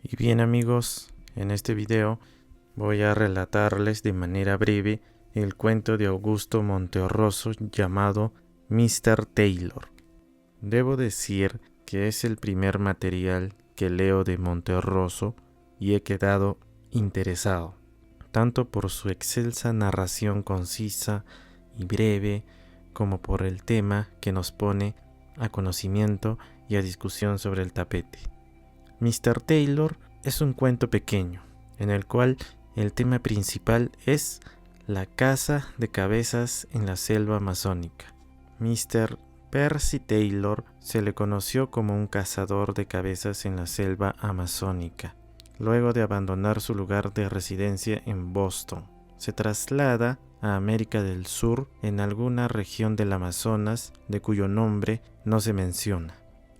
Y bien amigos, en este video voy a relatarles de manera breve el cuento de Augusto Monterroso llamado Mr. Taylor. Debo decir que es el primer material que leo de Monterroso y he quedado interesado, tanto por su excelsa narración concisa y breve, como por el tema que nos pone a conocimiento y a discusión sobre el tapete. Mr. Taylor es un cuento pequeño, en el cual el tema principal es la caza de cabezas en la selva amazónica. Mr. Percy Taylor se le conoció como un cazador de cabezas en la selva amazónica. Luego de abandonar su lugar de residencia en Boston, se traslada a América del Sur en alguna región del Amazonas de cuyo nombre no se menciona.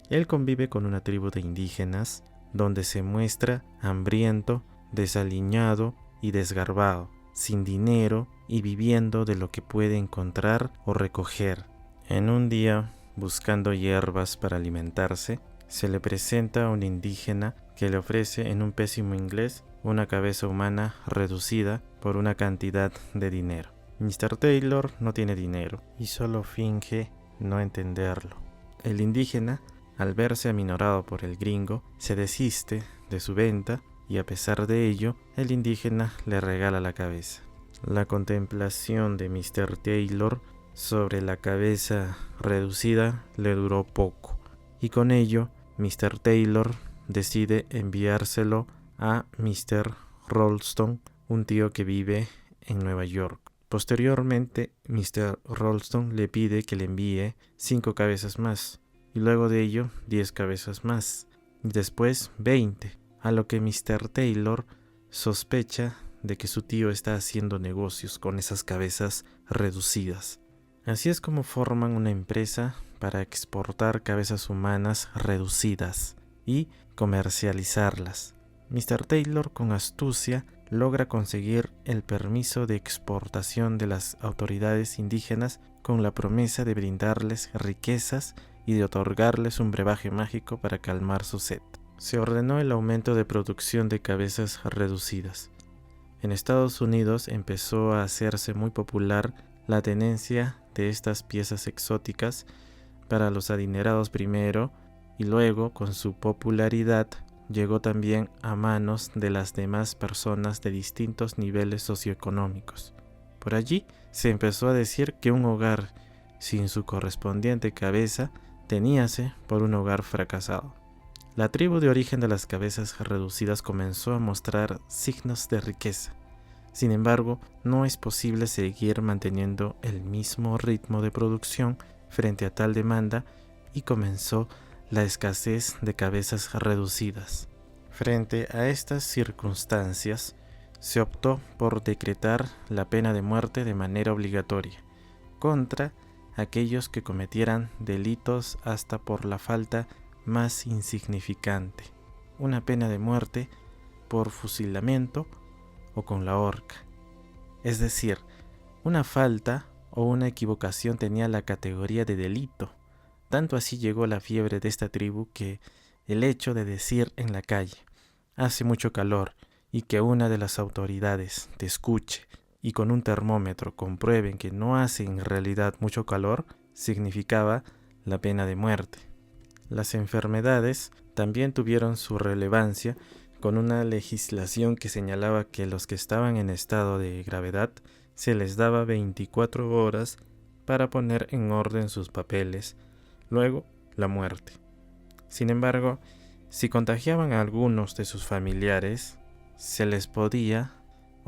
Él convive con una tribu de indígenas donde se muestra hambriento, desaliñado y desgarbado, sin dinero y viviendo de lo que puede encontrar o recoger. En un día, buscando hierbas para alimentarse, se le presenta a un indígena que le ofrece en un pésimo inglés una cabeza humana reducida por una cantidad de dinero. Mr. Taylor no tiene dinero y solo finge no entenderlo. El indígena, al verse aminorado por el gringo, se desiste de su venta y a pesar de ello, el indígena le regala la cabeza. La contemplación de Mr. Taylor sobre la cabeza reducida le duró poco y con ello Mr. Taylor decide enviárselo a Mr. Ralston, un tío que vive en Nueva York. Posteriormente, Mr. Ralston le pide que le envíe 5 cabezas más y luego de ello 10 cabezas más y después 20, a lo que Mr. Taylor sospecha de que su tío está haciendo negocios con esas cabezas reducidas. Así es como forman una empresa para exportar cabezas humanas reducidas y comercializarlas. Mr. Taylor, con astucia, logra conseguir el permiso de exportación de las autoridades indígenas con la promesa de brindarles riquezas y de otorgarles un brebaje mágico para calmar su sed. Se ordenó el aumento de producción de cabezas reducidas. En Estados Unidos empezó a hacerse muy popular la tenencia de estas piezas exóticas para los adinerados primero y luego, con su popularidad, llegó también a manos de las demás personas de distintos niveles socioeconómicos. Por allí se empezó a decir que un hogar sin su correspondiente cabeza teníase por un hogar fracasado. La tribu de origen de las cabezas reducidas comenzó a mostrar signos de riqueza. Sin embargo, no es posible seguir manteniendo el mismo ritmo de producción frente a tal demanda y comenzó la escasez de cabezas reducidas. Frente a estas circunstancias, se optó por decretar la pena de muerte de manera obligatoria contra aquellos que cometieran delitos hasta por la falta más insignificante, una pena de muerte por fusilamiento o con la horca. Es decir, una falta o una equivocación tenía la categoría de delito. Tanto así llegó la fiebre de esta tribu que el hecho de decir en la calle hace mucho calor y que una de las autoridades te escuche y con un termómetro comprueben que no hace en realidad mucho calor, significaba la pena de muerte. Las enfermedades también tuvieron su relevancia con una legislación que señalaba que los que estaban en estado de gravedad se les daba 24 horas para poner en orden sus papeles, luego la muerte. Sin embargo, si contagiaban a algunos de sus familiares, se les podía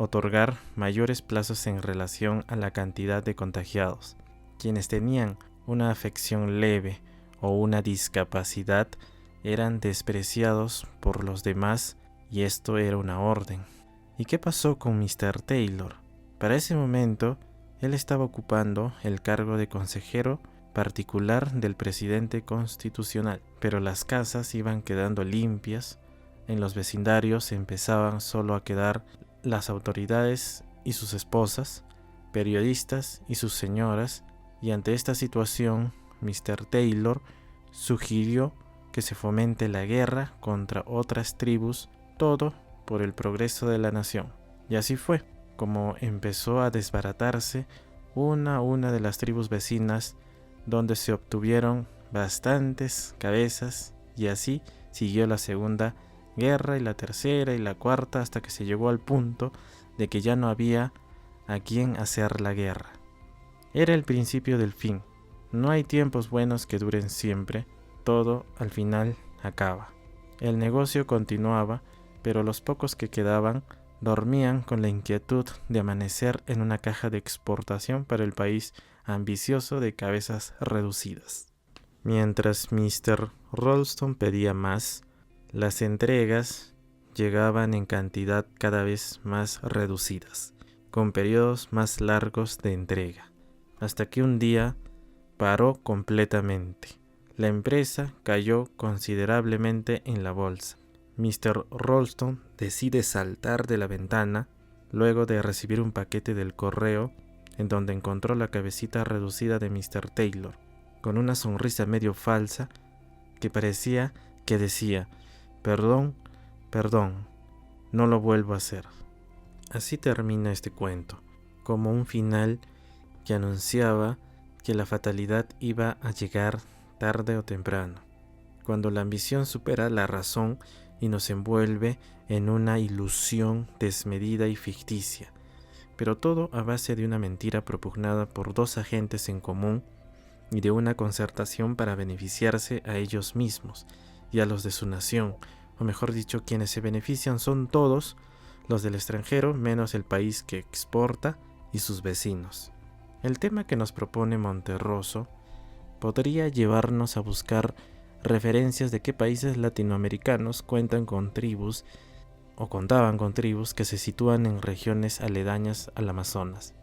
otorgar mayores plazos en relación a la cantidad de contagiados. Quienes tenían una afección leve o una discapacidad eran despreciados por los demás y esto era una orden. ¿Y qué pasó con Mr. Taylor? Para ese momento, él estaba ocupando el cargo de consejero particular del presidente constitucional, pero las casas iban quedando limpias, en los vecindarios empezaban solo a quedar las autoridades y sus esposas, periodistas y sus señoras, y ante esta situación, Mr. Taylor sugirió que se fomente la guerra contra otras tribus todo por el progreso de la nación. Y así fue como empezó a desbaratarse una a una de las tribus vecinas, donde se obtuvieron bastantes cabezas, y así siguió la segunda guerra y la tercera y la cuarta, hasta que se llegó al punto de que ya no había a quién hacer la guerra. Era el principio del fin. No hay tiempos buenos que duren siempre, todo al final acaba. El negocio continuaba, pero los pocos que quedaban dormían con la inquietud de amanecer en una caja de exportación para el país ambicioso de cabezas reducidas. Mientras Mr. Ralston pedía más, las entregas llegaban en cantidad cada vez más reducidas, con periodos más largos de entrega, hasta que un día paró completamente. La empresa cayó considerablemente en la bolsa. Mr. Ralston decide saltar de la ventana luego de recibir un paquete del correo en donde encontró la cabecita reducida de Mr. Taylor, con una sonrisa medio falsa que parecía que decía: perdón, perdón, no lo vuelvo a hacer. Así termina este cuento, como un final que anunciaba que la fatalidad iba a llegar tarde o temprano, cuando la ambición supera la razón y nos envuelve en una ilusión desmedida y ficticia, pero todo a base de una mentira propugnada por dos agentes en común y de una concertación para beneficiarse a ellos mismos y a los de su nación, o mejor dicho, quienes se benefician son todos los del extranjero menos el país que exporta y sus vecinos. El tema que nos propone Monterroso podría llevarnos a buscar referencias de qué países latinoamericanos cuentan con tribus o contaban con tribus que se sitúan en regiones aledañas al Amazonas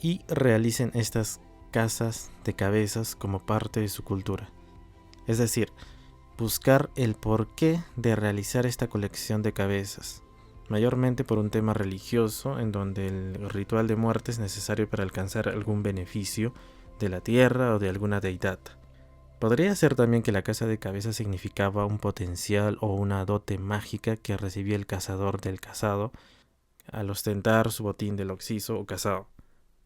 y realicen estas casas de cabezas como parte de su cultura. Es decir, buscar el porqué de realizar esta colección de cabezas, mayormente por un tema religioso, en donde el ritual de muerte es necesario para alcanzar algún beneficio de la tierra o de alguna deidad. Podría ser también que la casa de cabezas significaba un potencial o una dote mágica que recibía el cazador del cazado al ostentar su botín del occiso o cazado.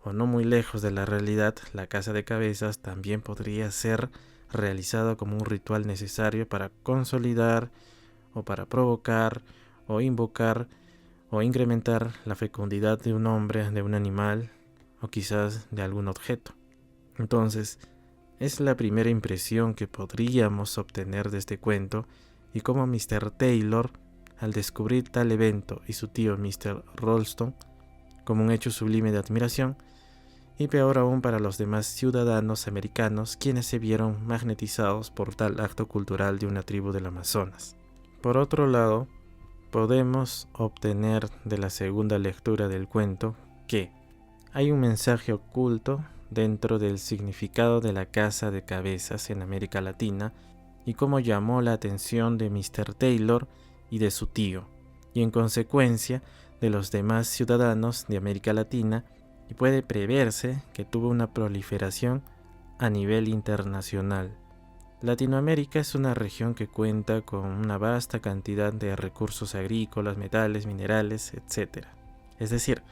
O no muy lejos de la realidad, la casa de cabezas también podría ser realizada como un ritual necesario para consolidar o para provocar o invocar o incrementar la fecundidad de un hombre, de un animal o quizás de algún objeto. Entonces, es la primera impresión que podríamos obtener de este cuento y cómo Mr. Taylor, al descubrir tal evento y su tío Mr. Ralston como un hecho sublime de admiración, y peor aún para los demás ciudadanos americanos quienes se vieron magnetizados por tal acto cultural de una tribu del Amazonas. Por otro lado, podemos obtener de la segunda lectura del cuento que hay un mensaje oculto dentro del significado de la casa de cabezas en América Latina y cómo llamó la atención de Mr. Taylor y de su tío, y en consecuencia de los demás ciudadanos de América Latina, y puede preverse que tuvo una proliferación a nivel internacional. Latinoamérica es una región que cuenta con una vasta cantidad de recursos agrícolas, metales, minerales, etc. Es decir,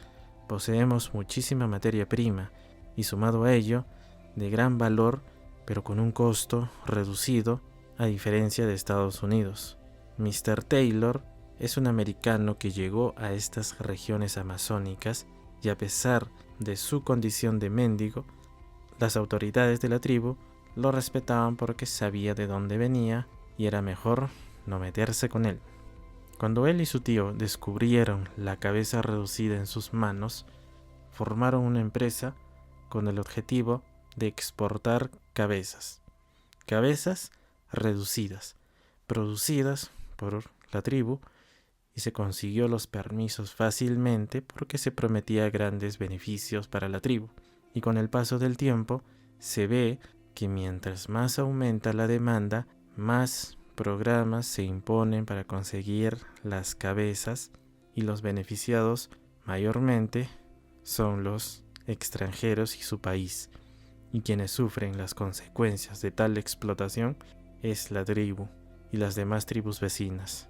poseemos muchísima materia prima y sumado a ello, de gran valor, pero con un costo reducido a diferencia de Estados Unidos. Mr. Taylor es un americano que llegó a estas regiones amazónicas y a pesar de su condición de mendigo, las autoridades de la tribu lo respetaban porque sabía de dónde venía y era mejor no meterse con él. Cuando él y su tío descubrieron la cabeza reducida en sus manos, formaron una empresa con el objetivo de exportar cabezas reducidas, producidas por la tribu, y se consiguió los permisos fácilmente porque se prometía grandes beneficios para la tribu. Y con el paso del tiempo se ve que mientras más aumenta la demanda, más programas se imponen para conseguir las cabezas, y los beneficiados mayormente son los extranjeros y su país, y quienes sufren las consecuencias de tal explotación es la tribu y las demás tribus vecinas.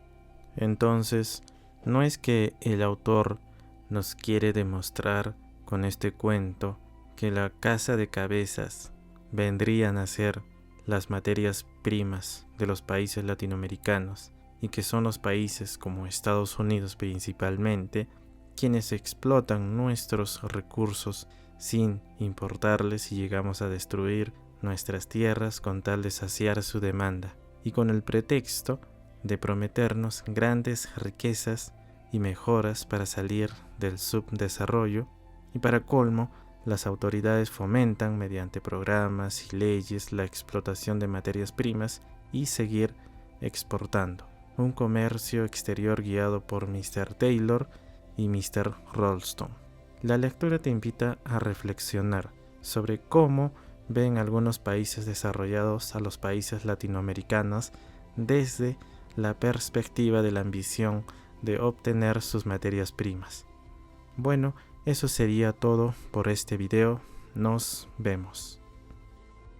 Entonces, no es que el autor nos quiere demostrar con este cuento que la casa de cabezas vendrían a ser las materias primas de los países latinoamericanos y que son los países como Estados Unidos principalmente quienes explotan nuestros recursos sin importarles si llegamos a destruir nuestras tierras con tal de saciar su demanda y con el pretexto de prometernos grandes riquezas y mejoras para salir del subdesarrollo, y para colmo, las autoridades fomentan mediante programas y leyes la explotación de materias primas y seguir exportando. Un comercio exterior guiado por Mr. Taylor y Mr. Ralston. La lectura te invita a reflexionar sobre cómo ven algunos países desarrollados a los países latinoamericanos desde la perspectiva de la ambición de obtener sus materias primas. Bueno, eso sería todo por este video. Nos vemos.